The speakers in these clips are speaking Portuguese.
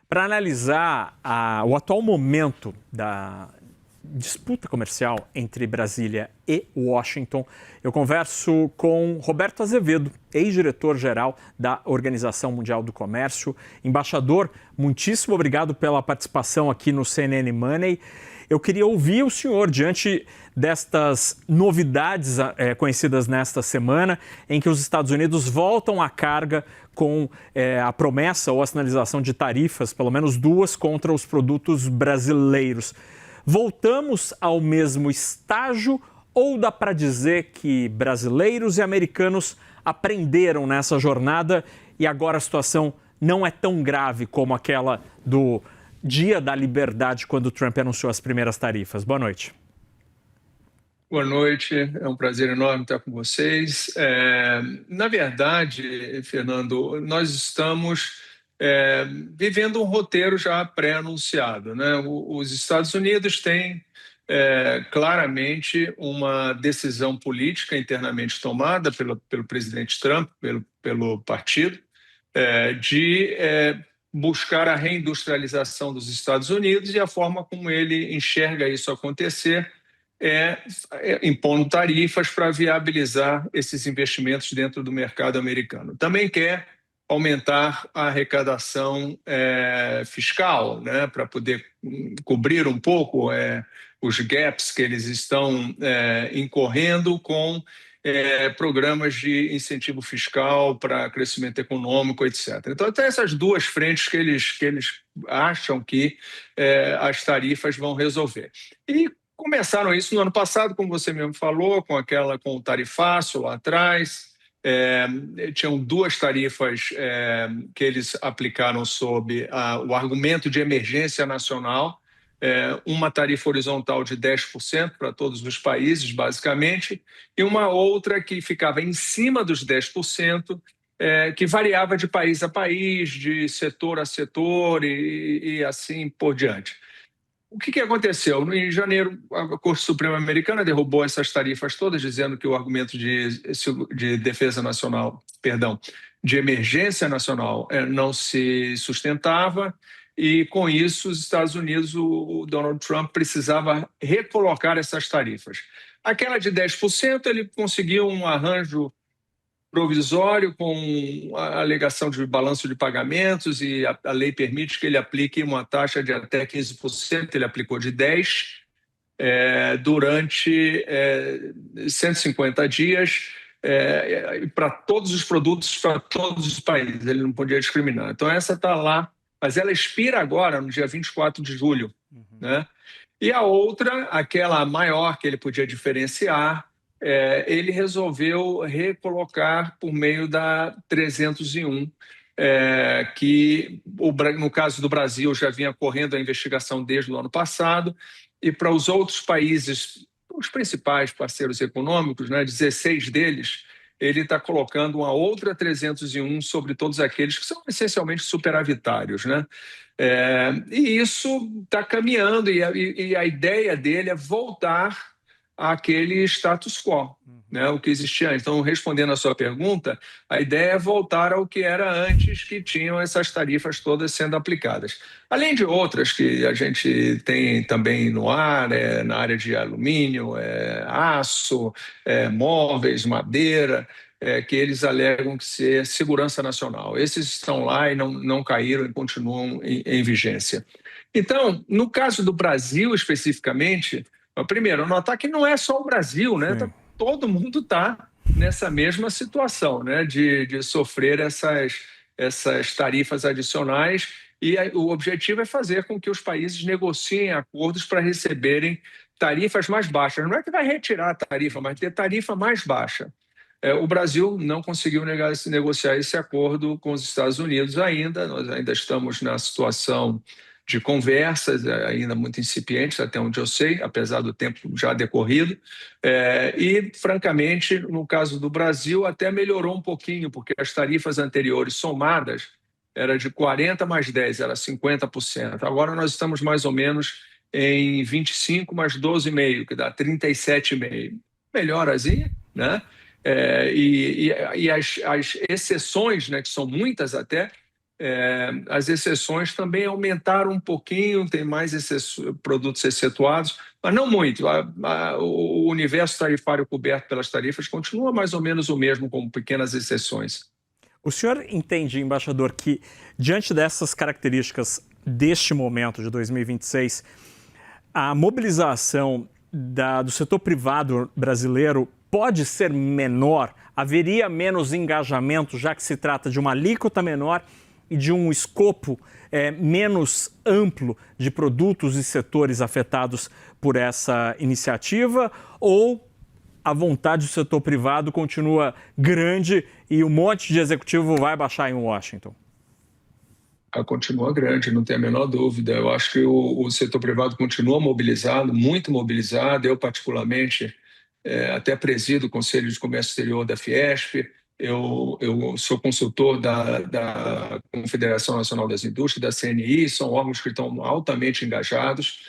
Para analisar o atual momento da disputa comercial entre Brasília e Washington, eu converso com Roberto Azevedo, ex-diretor-geral da Organização Mundial do Comércio. Embaixador, muitíssimo obrigado pela participação aqui no CNN Money. Eu queria ouvir o senhor diante destas novidades conhecidas nesta semana, em que os Estados Unidos voltam à carga com a promessa ou a sinalização de tarifas, pelo menos duas, contra os produtos brasileiros. Voltamos ao mesmo estágio ou dá para dizer que brasileiros e americanos aprenderam nessa jornada e agora a situação não é tão grave como aquela do Dia da Liberdade, quando o Trump anunciou as primeiras tarifas? Boa noite. Boa noite, é um prazer enorme estar com vocês. Na verdade, Fernando, nós estamos vivendo um roteiro já pré-anunciado, né? Os Estados Unidos têm claramente uma decisão política internamente tomada pelo presidente Trump, pelo partido, de buscar a reindustrialização dos Estados Unidos, e a forma como ele enxerga isso acontecer impondo tarifas para viabilizar esses investimentos dentro do mercado americano. Também quer aumentar a arrecadação fiscal, né, para poder cobrir um pouco os gaps que eles estão incorrendo com programas de incentivo fiscal para crescimento econômico, etc. Então, tem essas duas frentes que eles acham que as tarifas vão resolver. E começaram isso no ano passado, como você mesmo falou, com o tarifácio lá atrás. Tinham duas tarifas que eles aplicaram sob o argumento de emergência nacional, uma tarifa horizontal de 10% para todos os países, basicamente, e uma outra que ficava em cima dos 10%, que variava de país a país, de setor a setor e assim por diante. O que aconteceu? Em janeiro, a Corte Suprema Americana derrubou essas tarifas todas, dizendo que o argumento de defesa nacional, perdão, de emergência nacional não se sustentava, e com isso os Estados Unidos, o Donald Trump precisava recolocar essas tarifas. Aquela de 10%, ele conseguiu um arranjo provisório com a alegação de balanço de pagamentos, e a lei permite que ele aplique uma taxa de até 15%, ele aplicou de 10% durante 150 dias para todos os produtos, para todos os países, ele não podia discriminar. Então essa está lá, mas ela expira agora, no dia 24 de julho. Né? E a outra, aquela maior que ele podia diferenciar, ele resolveu recolocar por meio da 301, que no caso do Brasil já vinha correndo a investigação desde o ano passado, e para os outros países, os principais parceiros econômicos, né, 16 deles, ele está colocando uma outra 301 sobre todos aqueles que são essencialmente superavitários, né? E isso está caminhando, e a ideia dele é voltar àquele status quo, né, o que existia antes. Então, respondendo à sua pergunta, a ideia é voltar ao que era antes, que tinham essas tarifas todas sendo aplicadas. Além de outras que a gente tem também no ar, na área de alumínio, aço, móveis, madeira, que eles alegam que ser segurança nacional. Esses estão lá e não caíram e continuam em vigência. Então, no caso do Brasil especificamente, primeiro, notar que não é só o Brasil, né? Todo mundo está nessa mesma situação, né? De sofrer essas tarifas adicionais, e o objetivo é fazer com que os países negociem acordos para receberem tarifas mais baixas. Não é que vai retirar a tarifa, mas ter tarifa mais baixa. O Brasil não conseguiu negociar esse acordo com os Estados Unidos ainda. Nós ainda estamos na situação de conversas, ainda muito incipientes, até onde eu sei, apesar do tempo já decorrido. E, francamente, no caso do Brasil, até melhorou um pouquinho, porque as tarifas anteriores somadas era de 40 mais 10, era 50%. Agora nós estamos mais ou menos em 25 mais 12,5, que dá 37,5. Melhorazinha, né? E as exceções, né, que são muitas até, As exceções também aumentaram um pouquinho, tem mais produtos excetuados, mas não muito. O universo tarifário coberto pelas tarifas continua mais ou menos o mesmo, com pequenas exceções. O senhor entende, embaixador, que diante dessas características deste momento de 2026, a mobilização do setor privado brasileiro pode ser menor? Haveria menos engajamento, já que se trata de uma alíquota menor e de um escopo menos amplo de produtos e setores afetados por essa iniciativa? Ou a vontade do setor privado continua grande e um monte de executivo vai baixar em Washington? Continua grande, não tem a menor dúvida. Eu acho que o setor privado continua mobilizado, muito mobilizado. Eu, particularmente, até presido o Conselho de Comércio Exterior da Fiesp. Eu sou consultor da Confederação Nacional das Indústrias, da CNI, são órgãos que estão altamente engajados.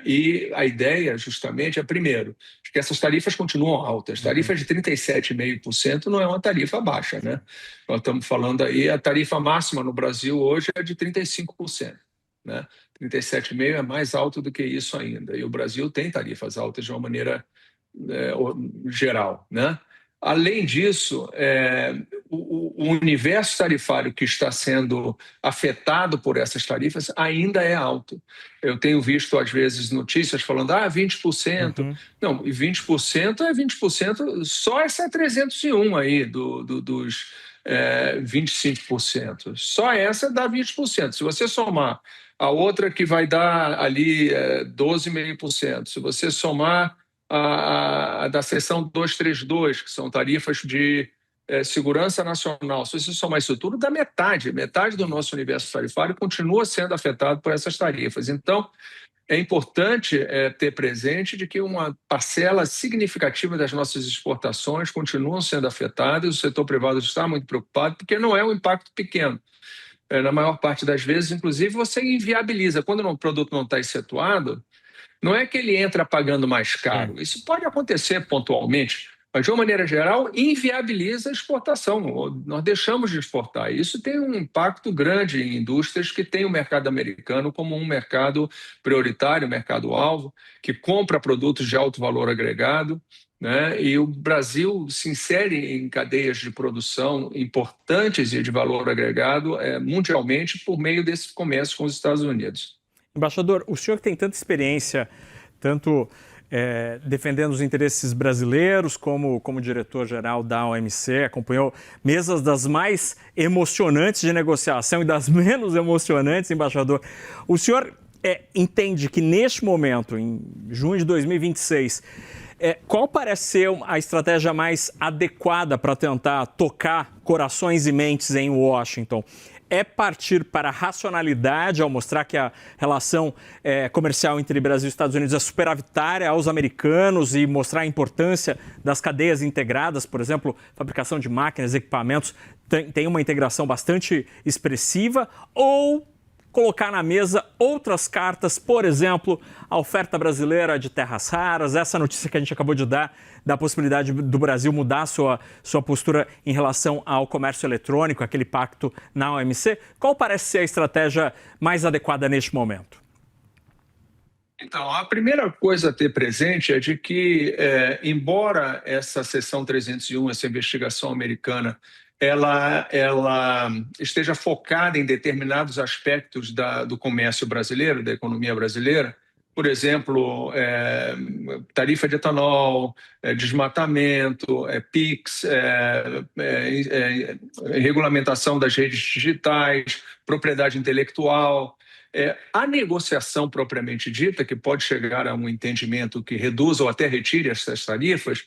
E a ideia, justamente, é, primeiro, que essas tarifas continuam altas. Tarifas de 37,5% não é uma tarifa baixa, né? Nós estamos falando aí, a tarifa máxima no Brasil hoje é de 35%, né? 37,5% é mais alto do que isso ainda. E o Brasil tem tarifas altas de uma maneira geral, né? Além disso, o universo tarifário que está sendo afetado por essas tarifas ainda é alto. Eu tenho visto, às vezes, notícias falando 20%. Uhum. Não, e 20% é 20%, só essa 301 aí dos 25%. Só essa dá 20%. Se você somar a outra que vai dar ali 12,5%, se você somar a da seção 232, que são tarifas de segurança nacional, se você somar isso tudo, dá metade do nosso universo tarifário continua sendo afetado por essas tarifas. Então, é importante ter presente de que uma parcela significativa das nossas exportações continuam sendo afetadas, o setor privado está muito preocupado, porque não é um impacto pequeno. Na maior parte das vezes, inclusive, você inviabiliza. Quando um produto não está excetuado, não é que ele entra pagando mais caro. Isso pode acontecer pontualmente, mas, de uma maneira geral, inviabiliza a exportação. Nós deixamos de exportar. Isso tem um impacto grande em indústrias que têm o mercado americano como um mercado prioritário, mercado-alvo, que compra produtos de alto valor agregado, né? E o Brasil se insere em cadeias de produção importantes e de valor agregado mundialmente por meio desse comércio com os Estados Unidos. Embaixador, o senhor que tem tanta experiência, tanto defendendo os interesses brasileiros como diretor-geral da OMC, acompanhou mesas das mais emocionantes de negociação e das menos emocionantes, embaixador. O senhor entende que neste momento, em junho de 2026, qual parece ser a estratégia mais adequada para tentar tocar corações e mentes em Washington? É partir para a racionalidade ao mostrar que a relação comercial entre Brasil e Estados Unidos é superavitária aos americanos e mostrar a importância das cadeias integradas, por exemplo, fabricação de máquinas, equipamentos, tem uma integração bastante expressiva, ou colocar na mesa outras cartas, por exemplo, a oferta brasileira de terras raras, essa notícia que a gente acabou de dar, da possibilidade do Brasil mudar sua postura em relação ao comércio eletrônico, aquele pacto na OMC. Qual parece ser a estratégia mais adequada neste momento? Então, a primeira coisa a ter presente é de que, embora essa seção 301, essa investigação americana, ela esteja focada em determinados aspectos do comércio brasileiro, da economia brasileira, por exemplo, tarifa de etanol, desmatamento, PIX, regulamentação das redes digitais, propriedade intelectual. A negociação propriamente dita, que pode chegar a um entendimento que reduza ou até retire essas tarifas,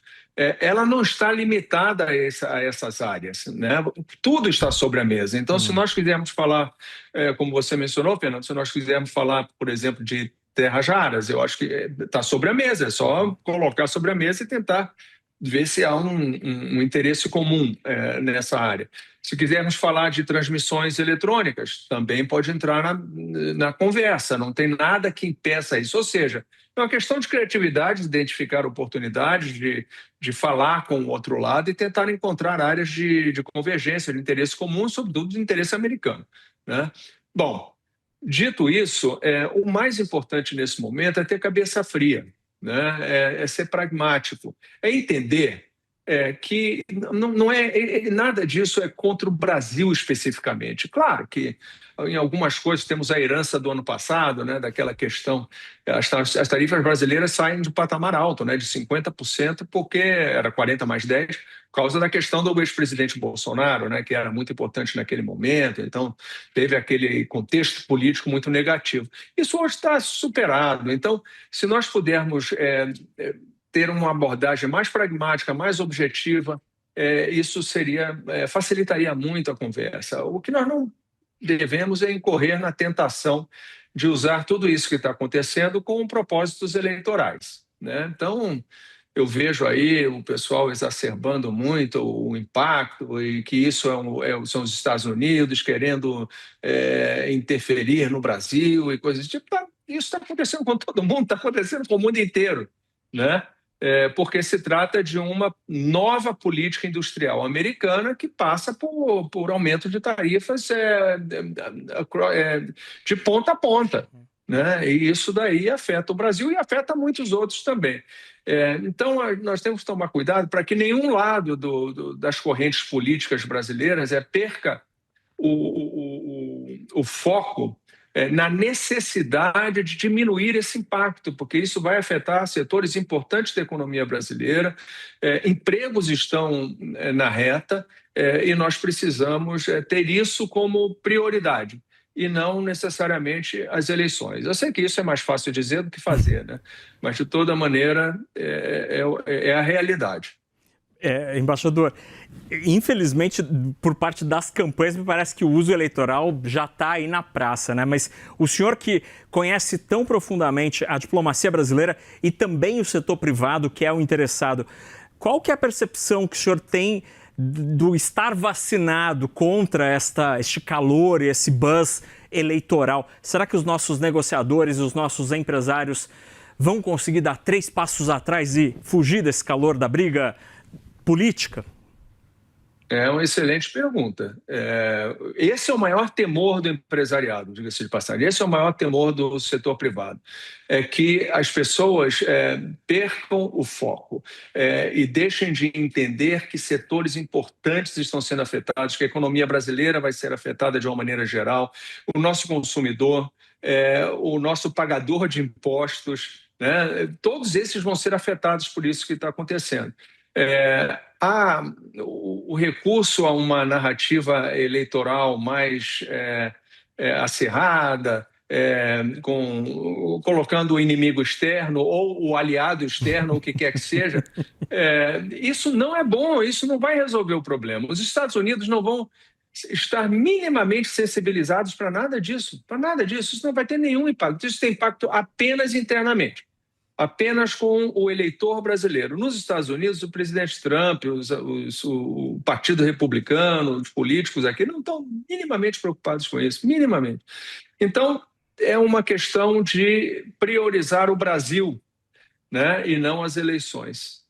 ela não está limitada a essas áreas, né? Tudo está sobre a mesa. Então, se nós quisermos falar, como você mencionou, Fernando, se nós quisermos falar, por exemplo, de terras raras, eu acho que está sobre a mesa, é só colocar sobre a mesa e tentar ver se há um interesse comum nessa área. Se quisermos falar de transmissões eletrônicas, também pode entrar na conversa, não tem nada que impeça isso. Ou seja, É uma questão de criatividade, de identificar oportunidades, de falar com o outro lado e tentar encontrar áreas de convergência, de interesse comum, sobretudo de interesse americano, né? Bom, dito isso, o mais importante nesse momento é ter cabeça fria, né? É ser pragmático, é entender que não é nada disso é contra o Brasil especificamente. Claro que em algumas coisas temos a herança do ano passado, né, daquela questão, as tarifas brasileiras saem de patamar alto, né, de 50%, porque era 40 mais 10, por causa da questão do ex-presidente Bolsonaro, né, que era muito importante naquele momento, então teve aquele contexto político muito negativo. Isso hoje está superado, então se nós pudermos ter uma abordagem mais pragmática, mais objetiva, isso facilitaria muito a conversa. O que nós não devemos é incorrer na tentação de usar tudo isso que está acontecendo com propósitos eleitorais, né? Então, eu vejo aí o pessoal exacerbando muito o impacto e que isso são os Estados Unidos querendo interferir no Brasil e coisas do tipo. Isso está acontecendo com todo mundo, está acontecendo com o mundo inteiro, né? Porque se trata de uma nova política industrial americana que passa por aumento de tarifas de ponta a ponta, né? E isso daí afeta o Brasil e afeta muitos outros também. Então, nós temos que tomar cuidado para que nenhum lado das correntes políticas brasileiras perca o foco na necessidade de diminuir esse impacto, porque isso vai afetar setores importantes da economia brasileira, empregos estão na reta e nós precisamos ter isso como prioridade e não necessariamente as eleições. Eu sei que isso é mais fácil dizer do que fazer, né? Mas de toda maneira é a realidade. Embaixador, infelizmente, por parte das campanhas, me parece que o uso eleitoral já está aí na praça, né? Mas o senhor que conhece tão profundamente a diplomacia brasileira e também o setor privado, que é o interessado, qual que é a percepção que o senhor tem do estar vacinado contra este calor e esse buzz eleitoral? Será que os nossos negociadores, os nossos empresários vão conseguir dar 3 passos atrás e fugir desse calor da briga política? É uma excelente pergunta. Esse é o maior temor do empresariado, diga-se de passagem. Esse é o maior temor do setor privado. É que as pessoas percam o foco e deixem de entender que setores importantes estão sendo afetados, que a economia brasileira vai ser afetada de uma maneira geral, o nosso consumidor, o nosso pagador de impostos, né? Todos esses vão ser afetados por isso que está acontecendo. O recurso a uma narrativa eleitoral mais acirrada, colocando o inimigo externo ou o aliado externo, ou o que quer que seja, isso não é bom, isso não vai resolver o problema. Os Estados Unidos não vão estar minimamente sensibilizados para nada disso, isso não vai ter nenhum impacto, isso tem impacto apenas internamente. Apenas com o eleitor brasileiro. Nos Estados Unidos, o presidente Trump, o Partido Republicano, os políticos aqui não estão minimamente preocupados com isso, minimamente. Então, é uma questão de priorizar o Brasil, né, e não as eleições.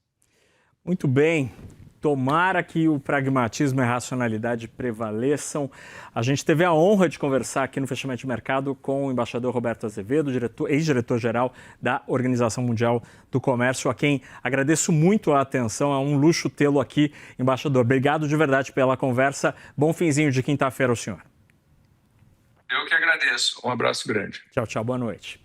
Muito bem. Tomara que o pragmatismo e a racionalidade prevaleçam. A gente teve a honra de conversar aqui no Fechamento de Mercado com o embaixador Roberto Azevedo, ex-diretor-geral da Organização Mundial do Comércio, a quem agradeço muito a atenção. É um luxo tê-lo aqui, embaixador. Obrigado de verdade pela conversa. Bom finzinho de quinta-feira ao senhor. Eu que agradeço. Um abraço grande. Tchau, tchau. Boa noite.